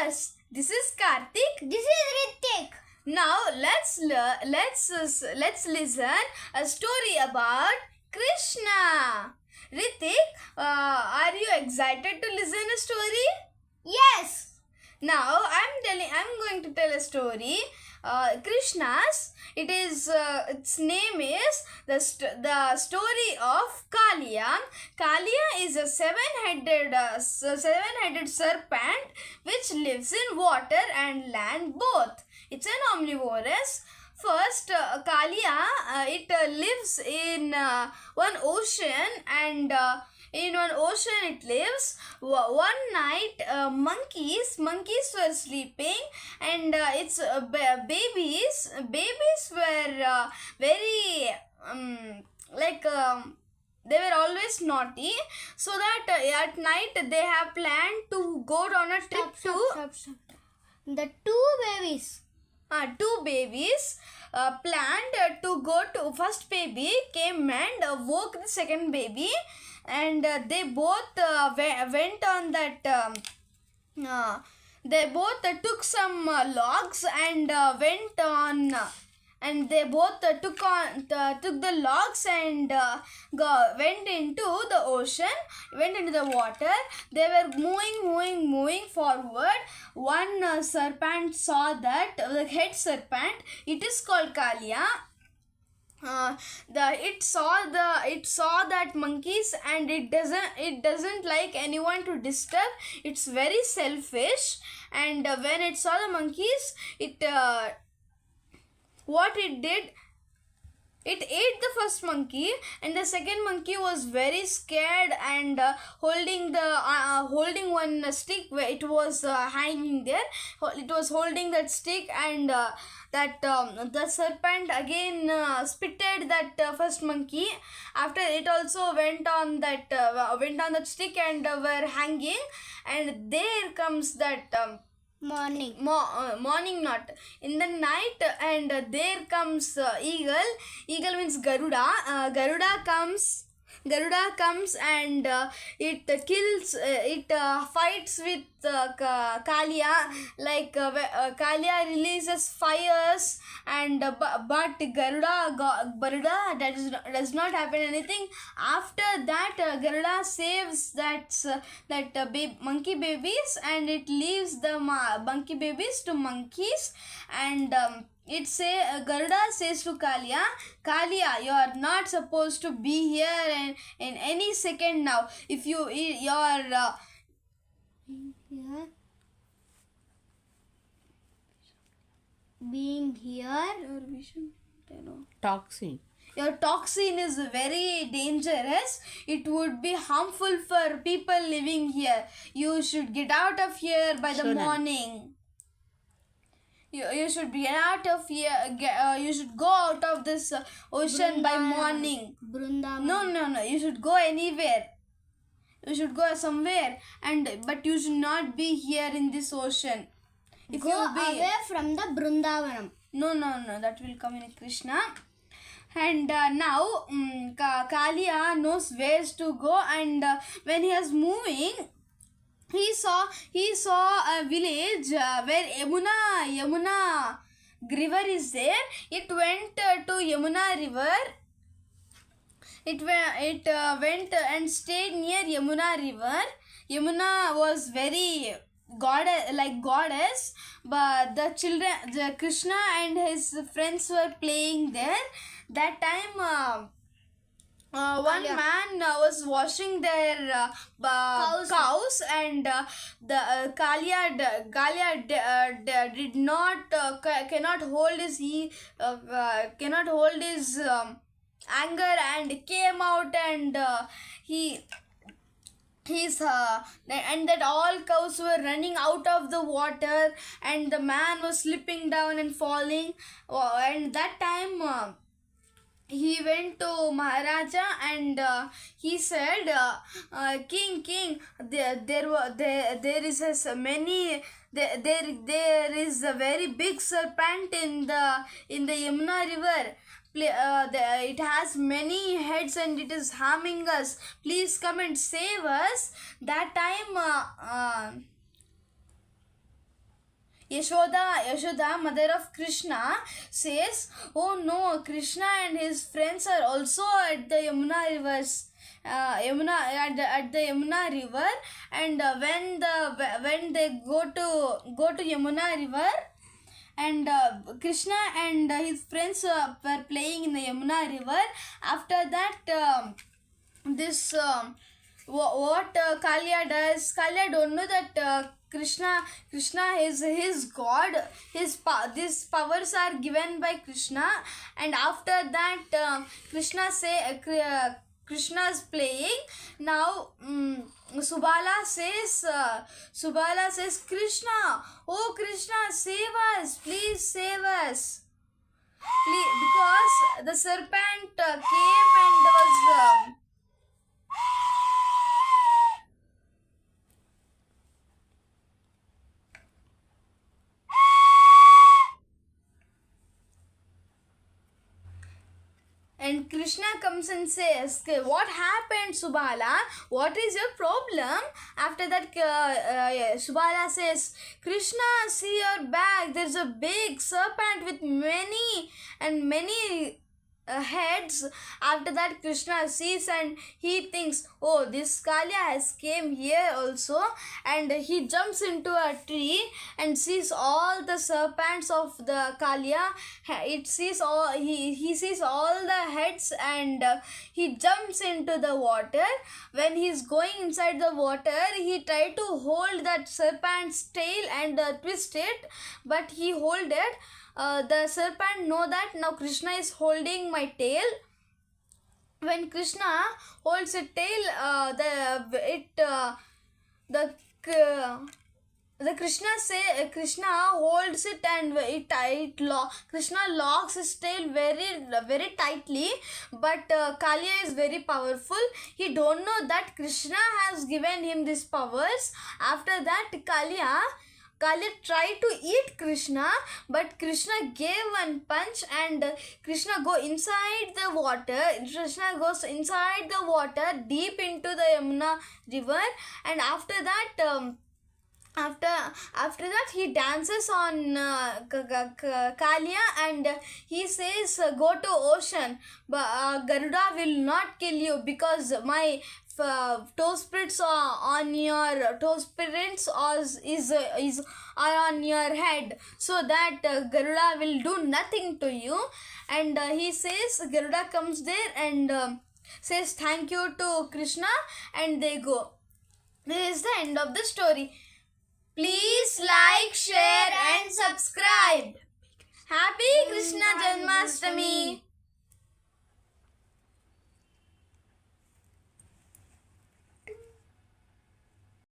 us. This is Karthik. This is Ritik. Now let's listen a story about Krishna. Ritik, are you excited to listen a story? Yes. Now I'm going to tell a story. Krishna's. Its name is the story of Kaliya. Kaliya is a seven-headed serpent which lives in water and land both. It's an omnivorous. First, Kaliya, it lives in one ocean, and in one ocean it lives. One night, monkeys were sleeping, and its babies were very they were always naughty, so that at night they have planned to go on a trip. Stop. The two babies. Two babies planned to go to. First baby came and woke the second baby, and they both went on that. They both took some logs and went on. And they both took the logs and went into the ocean, went into the water. They were moving forward. One serpent saw that, the head serpent, it is called Kaliya. It saw that monkeys, and it doesn't like anyone to disturb. It's very selfish, and when it saw the monkeys, what it did, it ate the first monkey, and the second monkey was very scared and holding one stick where it was hanging there. It was holding that stick, and the serpent again spitted that first monkey. After it also went on that stick and were hanging, and there comes that. Morning not in the night, and there comes eagle means Garuda. Garuda comes and it kills it fights with Kaliya. Kaliya releases fires, and but Garuda does not happen anything. After that, Garuda saves monkey babies, and it leaves the monkey babies to monkeys, and Garuda says to Kaliya, you are not supposed to be here in any second now. If you're being here, Toxin. Your toxin is very dangerous. It would be harmful for people living here. You should get out of here by the morning. You should be out of here. You should go out of this ocean by morning. Brundavan. No. You should go anywhere. You should go somewhere, but you should not be here in this ocean. If go away from the Brundavanam. No. That will come in Krishna. And now Kaliya knows where to go, and when he was moving, he saw a village where Yamuna river is there. It went to Yamuna river. It went and stayed near Yamuna river. Yamuna was very goddess, but the Krishna and his friends were playing there. That time, one man was washing their cows, and the Kaliya cannot hold his anger, and came out, and and that all cows were running out of the water, and the man was slipping down and falling. And that time he went to Maharaja, and he said, King, there is a very big serpent in the Yamuna river. It has many heads, and it is harming us. Please come and save us. That time Yashoda, mother of Krishna, says, "Oh no, Krishna and his friends are also at the Yamuna rivers." At the Yamuna river, and when they go to Yamuna river, and Krishna and his friends were playing in the Yamuna river. After that, what Kalia does, Kalia don't know that Krishna is his God. These powers are given by Krishna, and after that Krishna's playing. Now Subala says, Krishna, oh Krishna, save us, please save us. Please, because the serpent came and was and Krishna comes and says, "What happened, Subala? What is your problem?" After that, Subala says, "Krishna, see your back. There's a big serpent with many heads." After that, Krishna sees and he thinks, "Oh, this Kalia has came here also," and he jumps into a tree and sees all the serpents of the Kalia. He sees all the heads, and he jumps into the water. When he's going inside the water, he tried to hold that serpent's tail and twist it, but he hold it. The serpent know that now Krishna is holding my tail. When Krishna holds a tail, Krishna holds it, and Krishna locks his tail very tightly. But Kalia is very powerful. He don't know that Krishna has given him these powers. After that, Kalia tried to eat Krishna, but Krishna gave one punch, and Krishna goes inside the water. Krishna goes inside the water deep into the Yamuna river, and after that, he dances on Kalia, and he says, "Go to ocean, but Garuda will not kill you because my toe prints are on your are on your head, so that Garuda will do nothing to you." And he says, Garuda comes there and says thank you to Krishna, and they go. This is the end of the story. Please like, share and subscribe. Happy Krishna Janmashtami.